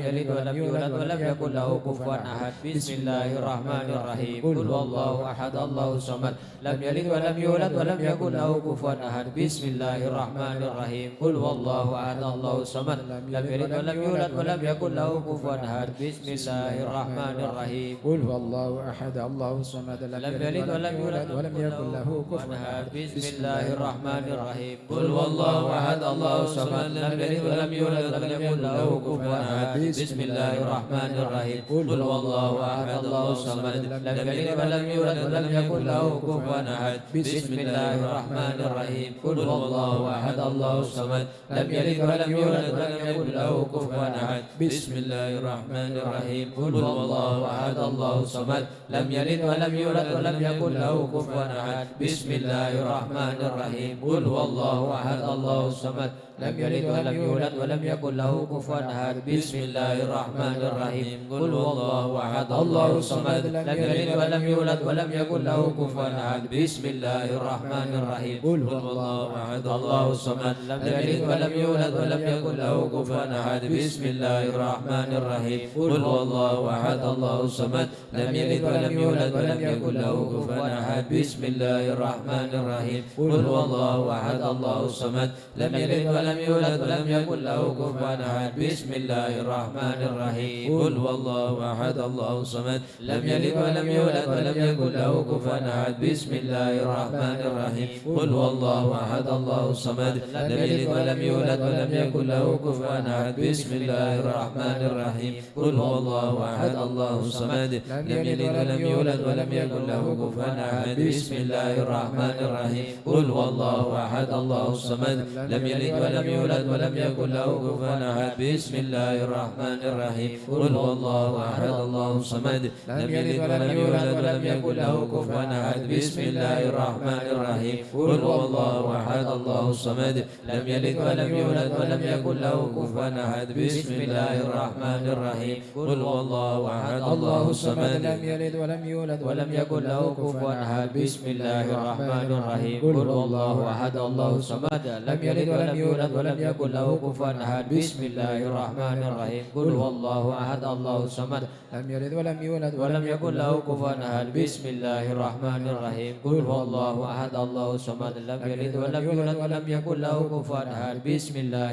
يلد ولم يولد ولم يكن له كفوا أحد. بسم الله الرحمن الرحيم. قل هو الله أحد الله الصمد لم يلد ولم يولد ولم يكن له كفوا أحد. بسم الله الرحمن الرحيم. قل هو الله أحد الله الصمد لم يلد ولم يولد ولم يكن له كفوا أحد. بسم الله الرحمن الرحيم. قل هو الله أحد الله الصمد لم يلد ولم يولد ولم يكن له كفوا أحد. بسم الله الرحمن الرحيم. قل هو الله أحد الله الصمد لم يلد ولم ولم يولد ولم يكن له كفوا أحد بسم الله الرحمن الرحيم قل هو الله أحد الله الصمد لم يلد ولم يولد ولم يكن له كفوا أحد بسم الله الرحمن الرحيم قل هو الله أحد الله الصمد لم يلد ولم يولد ولم يكن له كفوا أحد بسم الله الرحمن الرحيم قل هو الله أحد الله الصمد لم يلد ولم يولد ولم يكن له كفوا أحد بسم الله الرحمن الرحيم قل هو الله أحد الله الصمد لم يلد ولم يولد ولم يكن له كفوا أحد بسم الله الرحمن الرحيم قل هو الله أحد الله الصمد لم يلد ولم يولد ولم يكن له كفوا أحد بسم الله الرحمن الرحيم قل هو الله أحد الله الصمد لم يلد ولم يولد ولم يكن له كفوا أحد بسم الله الرحمن الرحيم قل هو الله أحد الله الصمد لم يلد ولم يولد ولم يكن له كفوا أحد بسم الله الرحمن الرحيم قل هو الله أحد الله الصمد لم يلد ولم يولد ولم يكن له كفوا أحد بسم الله الرحمن الرحيم قل هو الله أحد الله الصمد لم يلد ولم يولد ولم يكن له كفوا أحد بسم الله الرحمن الرحيم قل هو الله أحد الله الصمد لم يلد ولم يولد ولم يكن له كفوا أحد بسم الله الرحمن الرحيم قل هو الله أحد الله الصمد لم يلد ولم يولد ولم يكن له كفوا أحد بسم الله الرحمن الرحيم قل هو الله أحد الله الصمد لم يلد ولم يولد ولم يكن له كفوا أحد بسم الله الرحمن الرحيم قل هو الله أحد الله الصمد لم يلد ولم يولد ولم يكن له كفوا أحد بسم الله الرحمن الرحيم قل هو الله أحد الله الصمد لم يلد ولم يولد ولم يكن له كفوا أحد بسم الله الرحمن الرحيم قل هو الله أحد الله الصمد لم يلد ولم يولد ولم يكن له كفوا أحد بسم الله الرحمن الرحيم قل هو الله أحد الله الصمد لم يلد ولم يولد ولم يكن له كفوا أحد بسم الله الرحمن الرحيم قل هو الله أحد الله الصمد لم يلد ولم يولد ولم يكن له كفوا أحد بسم الله الرحمن الرحيم قل هو الله أحد الله الصمد لم يلد ولم يولد ولم يكن له كفوا أحد بسم الله الرحمن الرحيم قل هو الله أحد الله الصمد لم يلد ولم يولد ولم يكن له كفوا أحد بسم الله الرحمن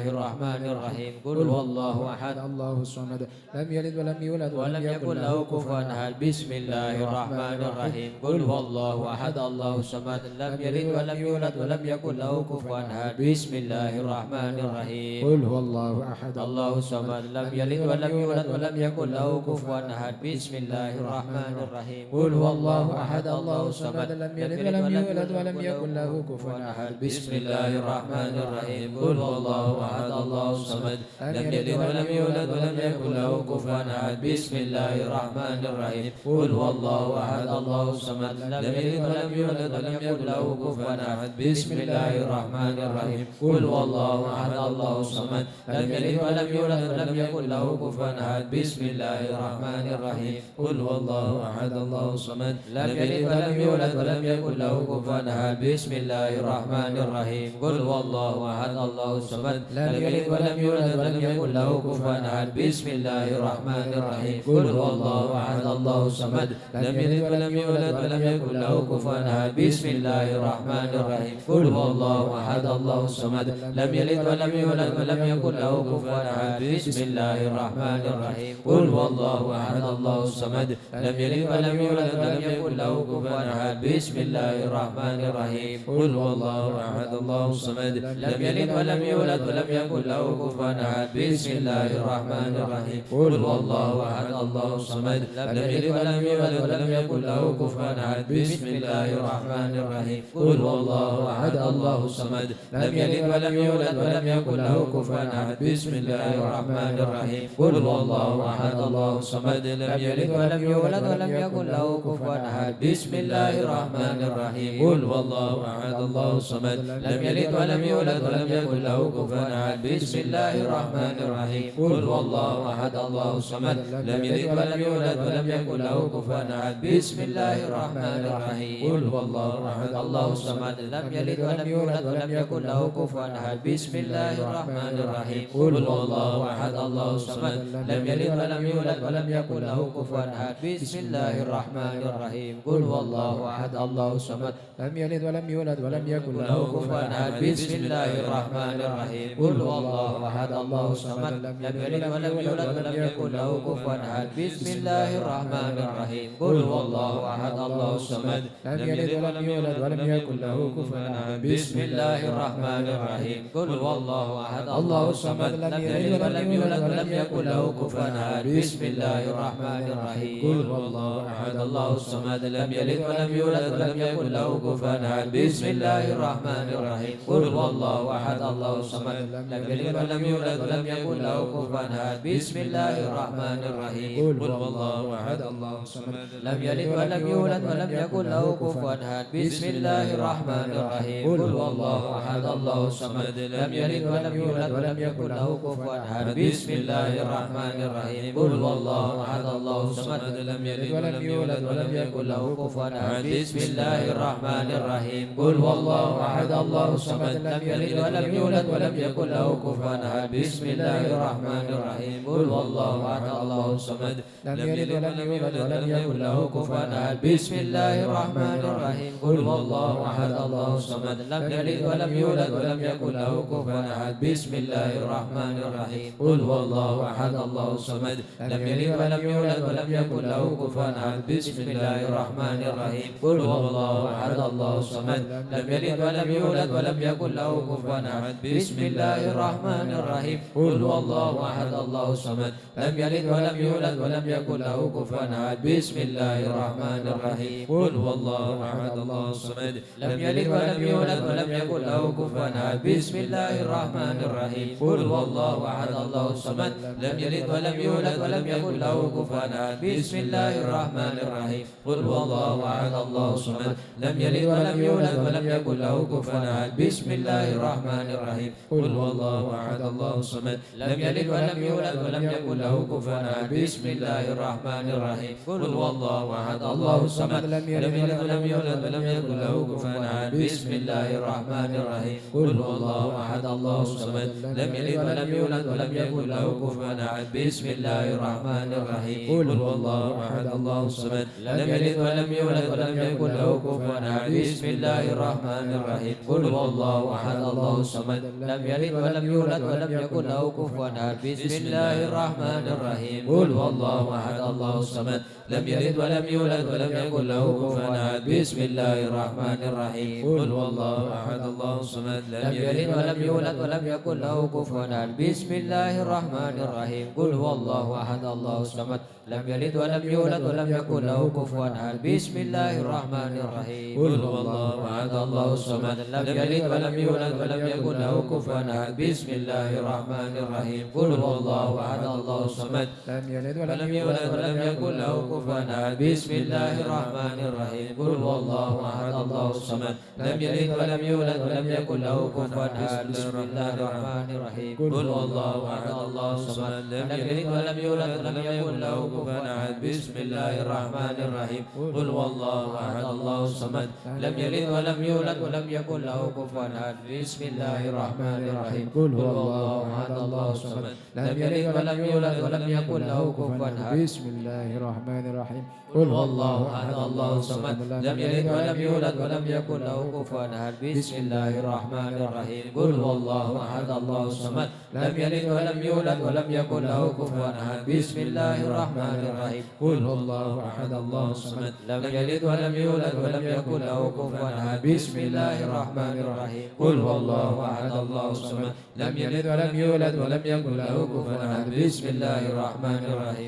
الرحيم قل هو الله أحد الله الصمد لم يلد ولم يولد ولم يكن له كفوا أحد بسم الله الرحمن الرحيم قل هو الله أحد الله الصمد لم يلد ولم يولد ولم يكن له كفوا أحد بسم الله الرحمن الرحيم قل هو الله أحد الله الصمد لم يلد ولم يولد ولم يكن له كفوا أحد بسم الله الرحمن الرحيم قل هو الله أحد الله الصمد لم يلد ولم يولد ولم يكن له كفوا أحد بسم الله الرحمن الرحيم قل هو الله أحد الله الصمد لم يلد ولم يولد ولم يكن له كفوا أحد بسم الله الرحمن الرحيم قل هو الله أحد الله الصمد لم يلد ولم يولد ولم يكن له كفوا أحد بسم الله الرحمن الرحيم قل هو الله أحد الله الصمد لم يلد ولم يولد ولم يكن له كفوا أحد بسم الله الرحمن الرحيم قل هو الله أحد الله الصمد لم يلد ولم يولد ولم يكن له كفوا أحد بسم الله الرحمن الرحيم قل هو الله أحد الله الصمد لم يلد ولم يولد ولم يكن له كفوا أحد بسم الله الرحمن الرحيم قل هو الله أحد الله الصمد لم يلد ولم يولد ولم يكن له كفوا أحد بسم الله الرحمن الرحيم قل هو الله أحد الله الصمد لم يلد ولم يولد ولم يكن له كفوا أحد بسم الله الرحمن الرحيم قل هو الله أحد الله الصمد لم يلد ولم يولد ولم يكن له كفوا أحد بسم الله الرحمن الرحيم قل هو الله أحد الله الصمد لم يلد ولم يولد ولم يكن له كفوا أحد بسم الله الرحمن الرحيم قل هو الله أحد الله الصمد لم يلد ولم يولد ولم يكن له كفوا أحد بسم الله الرحمن الرحيم قل هو الله أحد الله الصمد لم يلد ولم يولد ولم يكن له كفوا أحد بسم الله الرحمن الرحيم قل هو الله أحد الله الصمد لم يلد ولم يولد ولم يكن له كفوا أحد بسم الله الرحمن الرحيم قل هو الله أحد الله الصمد لم يلد ولم يولد ولم يكن له كفوا أحد بسم الله الرحمن الرحيم قل هو الله أحد الله الصمد لم يلد ولم يولد ولم يكن له كفوا أحد بسم الله الرحمن الرحيم قل هو الله أحد الله الصمد لم يلد ولم يولد ولم يكن له كفوا أحد بسم الله الرحمن الرحيم قل هو الله أحد الله الصمد لم يلد ولم يولد ولم يكن له كفوا أحد بسم الله الرحمن الرحيم قل هو الله أحد الله الصمد لم يلد ولم يولد ولم يكن له كفوا أحد بسم الله الرحمن الرحيم قل هو الله أحد الله الصمد لم يلد ولم يولد ولم يكن له كفوا أحد بسم الله الرحمن الرحيم قل قل هو الله أحد الله الصمد لم يلد ولم يولد ولم يكن له كفوا أحد بسم الله الرحمن الرحيم قل هو الله أحد الله الصمد لم يلد ولم يولد ولم يكن له كفوا أحد بسم الله الرحمن الرحيم قل هو الله أحد الله الصمد لم يلد ولم يولد ولم يكن له كفوا أحد بسم الله الرحمن الرحيم قل هو الله أحد الله الصمد لم يلد ولم يولد ولم يكن له كفوا أحد بسم الله الرحمن الرحيم قل هو الله أحد الله الصمد لم يلد ولم يولد ولم يكن له كفوا أحد بسم الله الرحمن الرحيم قل هو الله أحد الله الصمد لم يلد ولم يولد ولم يكن له كفوا أحد بسم الله الرحمن الرحيم قل هو الله أحد الله الصمد لم يلد ولم يولد ولم يكن له كفوا أحد بسم الله الرحمن الرحيم قل هو الله أحد الله الصمد لم يلد ولم يولد ولم يكن له كفوا أحد بسم الله الرحمن الرحيم قل هو الله أحد الله الصمد لم يلد ولم يولد ولم يكن له كفوا أحد بسم الله الرحمن الرحيم قل هو الله أحد الله الصمد لم يلد ولم يولد ولم يكن له كفوا أحد بسم الله الرحمن الرحيم قل هو الله أحد الله الصمد لم يلد ولم يولد ولم يكن له كفوا أحد بسم الله الرحمن الرحيم قل هو الله أحد الله الصمد لم يلد ولم يولد ولم يكن له كفوا أحد بسم الله الرحمن الرحيم قل هو الله أحد الله الصمد لم يلد ولم يولد ولم يكن له كفوا أحد بسم الله الرحمن الرحيم قل هو الله أحد الله الصمد لم يلد ولم يولد ولم يكن له كفوا أحد بسم الله الرحمن الرحيم قل هو الله أحد الله الصمد لم يلد ولم يولد ولم يكن له كفوا أحد بسم الله الرحمن الرحيم قل هو الله أحد الله الصمد لم يلد ولم يولد ولم يكن له كفوا أحد بسم الله الرحمن الرحيم قل هو الله أحد الله الصمد لم يلد ولم يولد ولم يكن له كفوا أحد بسم الله الرحمن الرحيم قل هو الله أحد الله الصمد لم يلد ولم يولد ولم يكن له كفوا أحد بسم الله الرحمن الرحيم قل هو الله أحد الله الصمد لم يلد ولم يولد ولم يكن له كفوا أحد بسم الله الرحمن الرحيم قل هو الله أحد الله الصمد لم يلد ولم يولد ولم يكن له كفوا أحد بسم الله الرحمن الرحيم قل هو الله أحد الله الصمد لم يلد ولم يولد ولم يكن له كفوا أحد بسم الله الرحمن الرحيم قل هو الله أحد الله الصمد لم يلد ولم يولد ولم يكن له كفوا أحد بسم الله الرحمن الرحيم قل هو الله أحد الله الصمد لم يلد ولم يولد ولم يكن له كفوا أحد بسم الله الرحمن الرحيم قل هو الله أحد الله الصمد لم يلد ولم يولد ولم يكن له كفوا أحد بسم الله الرحمن الرحيم قل هو الله أحد الله الصمد لم يلد ولم يولد ولم يكن له كفوا أحد بسم الله الرحمن الرحيم قل هو الله أحد الله الصمد لم يلد ولم يولد ولم يكن له كفوا أحد بسم الله الرحمن الرحيم قل هو الله أحد الله الصمد لم يلد ولم يولد ولم يكن له كفوا أحد بسم الله الرحمن الرحيم قل هو الله أحد الله الصمد لم يلد ولم يولد ولم يكن له كفوا أحد بسم الله الرحمن الرحيم قل هو الله أحد الله الصمد لم يلد ولم يولد ولم يكن له كفوا أحد بسم الله الرحمن الرحيم قل هو الله أحد الله الصمد لم يلد ولم يولد ولم يكن له كفوا أحد بسم الله الرحمن الرحيم قل هو الله أحد الله الصمد لم يلد ولم يولد ولم يكن له كفوا أحد بسم الله الرحمن الرحيم قل هو الله أحد الله الصمد لم يلد ولم يولد ولم يكن له كفوا أحد بسم الله الرحمن الرحيم قل هو الله أحد الله الصمد لم يلد ولم يولد ولم يكن له كفوا أحد بسم الله الرحمن الرحيم قل هو الله أحد الله الصمد لم يلد ولم يولد ولم يكن له كفوا أحد بسم الله الرحمن الرحيم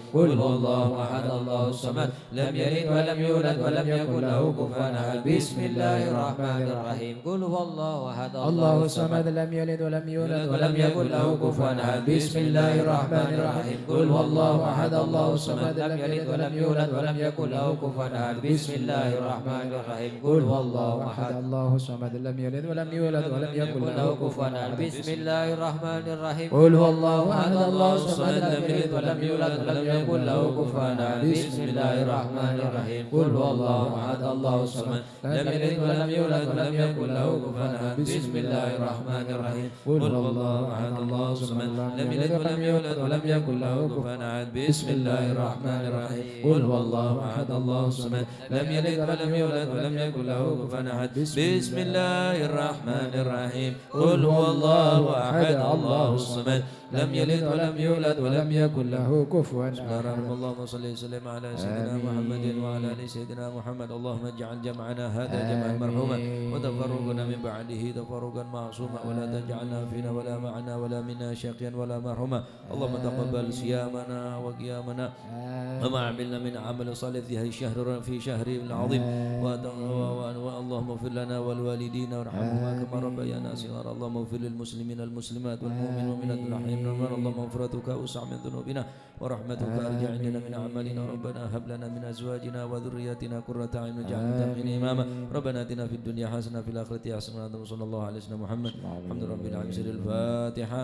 قل هو الله أحد الله الصمد لم يلد ولم يولد ولم يكن له كفوا أحد بسم الله الرحمن الرحيم قل هو الله أحد الله الصمد لم يلد ولم يولد ولم يكن له كفوا أحد بسم الله الرحمن الرحيم قل هو الله أحد الله الصمد لم يلد ولم يولد ولم يكن له كفوا أحد بسم الله الرحمن الرحيم قل هو الله أحد الله الصمد لم يلد ولم يولد ولم يكن له كفوا أحد بسم الله الرحمن الرحيم قل هو الله أحد الله الصمد لم يلد ولم يولد ولم يكن له كفوا أحد بسم الله الرحمن الرحيم قل هو الله أحد الله الصمد لم يلد ولم يولد ولم يكن له كفوا أحد بسم الله الرحمن الرحيم قل هو الله أحد الله الصمد لم يلد ولم يولد ولم يكن له كفوا أحد بسم الله الرحمن الرحيم قل هو الله أحد الله الصمد لم يلد ولم يولد ولم يكن له كفوا بسم الله الرحمن الرحيم اللهم صل وسلم على سيدنا محمد وعلى ال سيدنا محمد اللهم اجعل جمعنا هذا جمعا مرحوما وتفرقنا من بعده تفرقا معصوما ولا تجعلنا فينا ولا معنا ولا منا شقيا ولا محروما اللهم تقبل صيامنا وقيامنا وما عملنا من عمل صالح في شهر العظيم اللهم اغفر لنا والوالدين وارحمهما كما ربيانا صغارا اللهم اغفر للمسلمين المسلمات والمؤمنين والمؤمنات الأحياء اللهم مغفرتك أوسع من ذنوبنا ورحمتك أرجى عندنا من أعمالنا ربنا هب لنا من أزواجنا وذرياتنا قرة أعين واجعلنا للمتقين إماما ربنا آتنا في الدنيا حسنة في الآخرة حسنة وصلى الله على سيدنا محمد الحمد لله رب العالمين. الفاتحة.